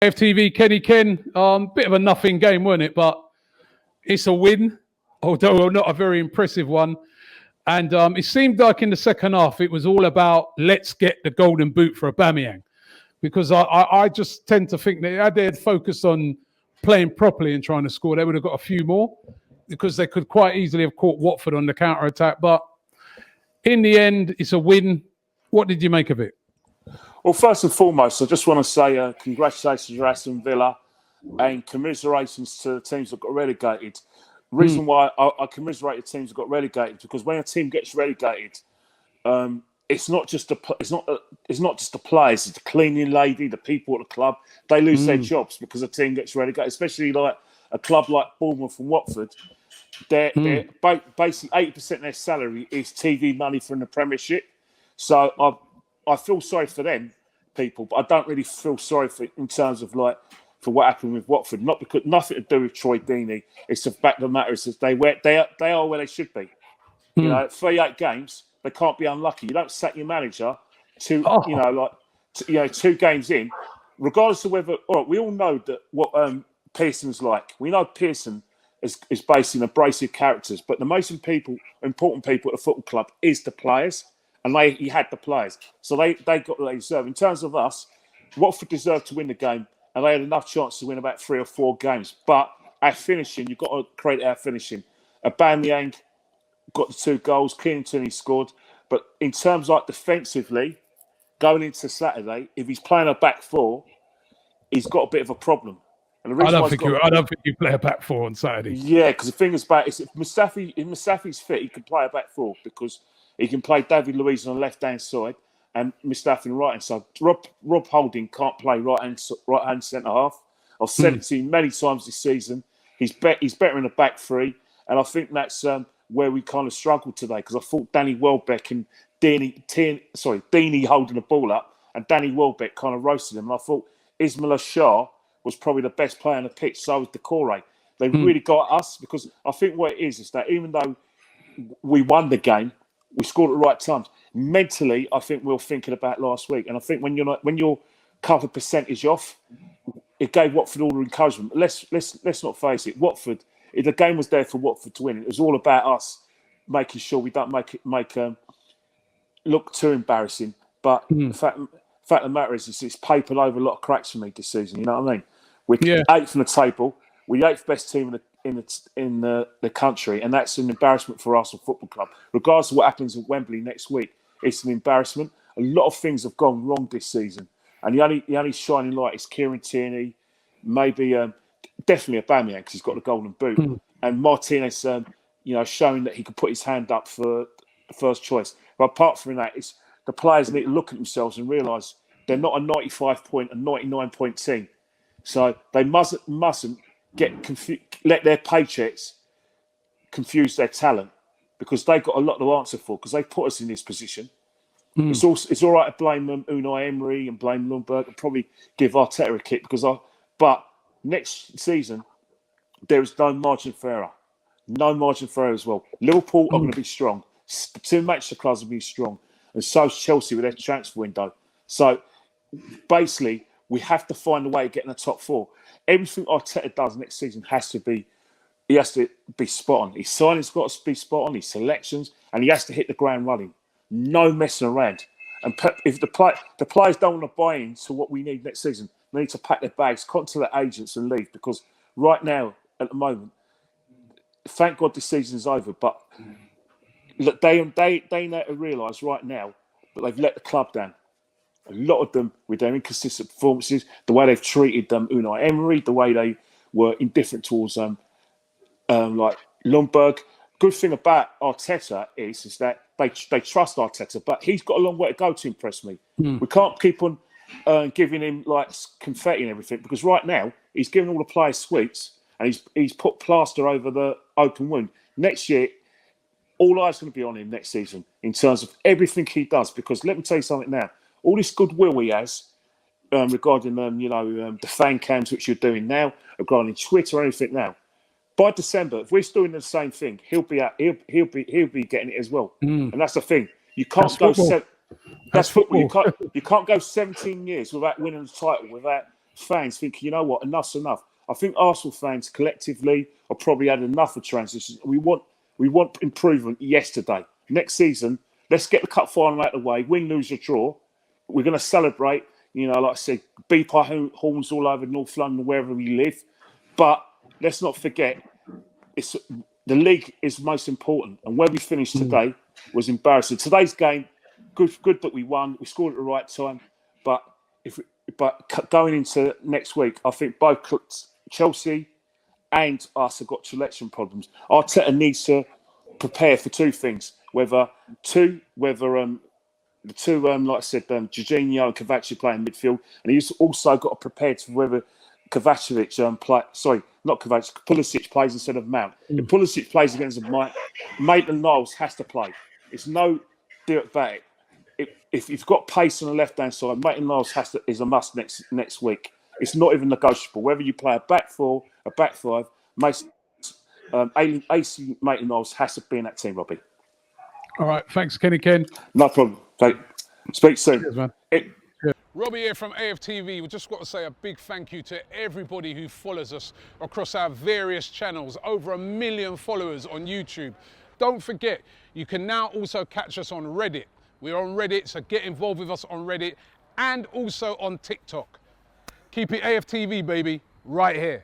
AFTV, Kenny Ken, bit of a nothing game, wasn't it? But it's a win, although not a very impressive one. And it seemed like in the second half, it was all about let's get the golden boot for Aubameyang. Because I just tend to think that had they focused on playing properly and trying to score, they would have got a few more, because they could quite easily have caught Watford on the counter-attack. But in the end, it's a win. What did you make of it? Well, first and foremost, I just want to say congratulations to Aston Villa and commiserations to the teams that got relegated. The reason why I commiserate the teams that got relegated, because when a team gets relegated, it's not just the players, it's the cleaning lady, the people at the club. They lose their jobs because a team gets relegated, especially like a club like Bournemouth and Watford. They're basically 80% of their salary is TV money from the Premiership. So I feel sorry for them people, but I don't really feel sorry in terms of like for what happened with Watford. Not because nothing to do with Troy Deeney. It's the fact of the matter is that they are where they should be. You know, 38 games, they can't be unlucky. You don't sack your manager 2 games in, regardless of whether. All right, we all know that what Pearson's like. We know Pearson is based in abrasive characters, but the most important people at the football club is the players. And he had the players. So they got what they deserve. In terms of us, Watford deserved to win the game, and they had enough chance to win about 3 or 4 games. But our finishing, you've got to create our finishing. Aubameyang got the 2 goals, Keenan he scored. But in terms like defensively, going into Saturday, if he's playing a back 4, he's got a bit of a problem. And the I don't think you play a back 4 on Saturday. Yeah, because the thing is about if Mustafi's fit, he can play a back 4 because he can play David Luiz on the left-hand side and Mustafi on the right-hand side. Rob Holding can't play right-hand centre-half. I've said it to him many times this season. He's better in the back 3, and I think that's where we kind of struggled today, because I thought Danny Welbeck and Deeney holding the ball up, and Danny Welbeck kind of roasted him. And I thought Ismail Shah was probably the best player on the pitch, so was Decore. They really got us, because I think what it is that even though we won the game, we scored at the right times. Mentally, I think we were thinking about last week, and I think when you're a couple of percentage off, it gave Watford all the encouragement. Let's not face it. Watford, the game was there for Watford to win. It was all about us making sure we don't make look too embarrassing. But the fact of the matter is it's papered over a lot of cracks for me this season. You know what I mean? We're 8th in the table. We're the 8th best team in the country, and that's an embarrassment for Arsenal Football Club. Regardless of what happens at Wembley next week, it's an embarrassment. A lot of things have gone wrong this season, and the only shining light is Kieran Tierney, maybe definitely Aubameyang because he's got the golden boot, and Martinez, showing that he could put his hand up for the first choice. But apart from that, it's the players need to look at themselves and realise they're not a 95-point and 99-point team, so they mustn't let their paychecks confuse their talent, because they've got a lot to answer for, because they put us in this position. It's all right to blame Unai Emery and blame Lundberg and probably give Arteta a kick, but next season there is no margin for error. No margin for error as well. Liverpool are going to be strong. The 2 Manchester clubs will be strong, and so is Chelsea with their transfer window. So basically, we have to find a way to get in the top 4. Everything Arteta does next season has to be spot on. His signing's got to be spot on, his selections, and he has to hit the ground running. No messing around. And if the players don't want to buy into what we need next season, they need to pack their bags, contact their agents and leave, because right now, at the moment, thank God this season is over, but look, they need to realise right now that they've let the club down. A lot of them, with their inconsistent performances, the way they've treated Unai Emery, the way they were indifferent towards like Lundberg. Good thing about Arteta is that they trust Arteta, but he's got a long way to go to impress me. We can't keep on giving him like confetti and everything, because right now he's giving all the players sweets and he's put plaster over the open wound. Next year, all eyes going to be on him next season in terms of everything he does, because let me tell you something now. All this goodwill he has regarding the fan cams, which you're doing now, regarding Twitter or anything now. By December, if we're still doing the same thing, he'll be getting it as well. And that's the thing. You can't go. That's football. You can't go 17 years without winning the title, without fans thinking, you know what, enough's enough. I think Arsenal fans collectively have probably had enough of transitions. We want improvement yesterday. Next season, let's get the cup final out of the way. Win, lose, or draw. We're going to celebrate. You know, like I said, beep our horns all over North London, wherever we live. But let's not forget, the league is most important. And where we finished today was embarrassing. Today's game, good that we won. We scored at the right time. But going into next week, I think both Chelsea and us have got selection problems. Arteta needs to prepare for two things: whether the two, like I said, Jorginho and Kovacic play in midfield, and he's also got to prepare for whether Pulisic plays instead of Mount. If Pulisic plays against Maitland-Niles has to play. It's no doubt about it. If you've got pace on the left-hand side, Maitland-Niles is a must next week. It's not even negotiable. Whether you play a back four, a back five, AC Maitland-Niles has to be in that team, Robbie. All right, thanks, Kenny Ken. No problem. Speak soon. Cheers, man. Robbie here from AFTV. We just got to say a big thank you to everybody who follows us across our various channels. Over 1 million followers on YouTube. Don't forget, you can now also catch us on Reddit. We're on Reddit, so get involved with us on Reddit and also on TikTok. Keep it AFTV, baby, right here.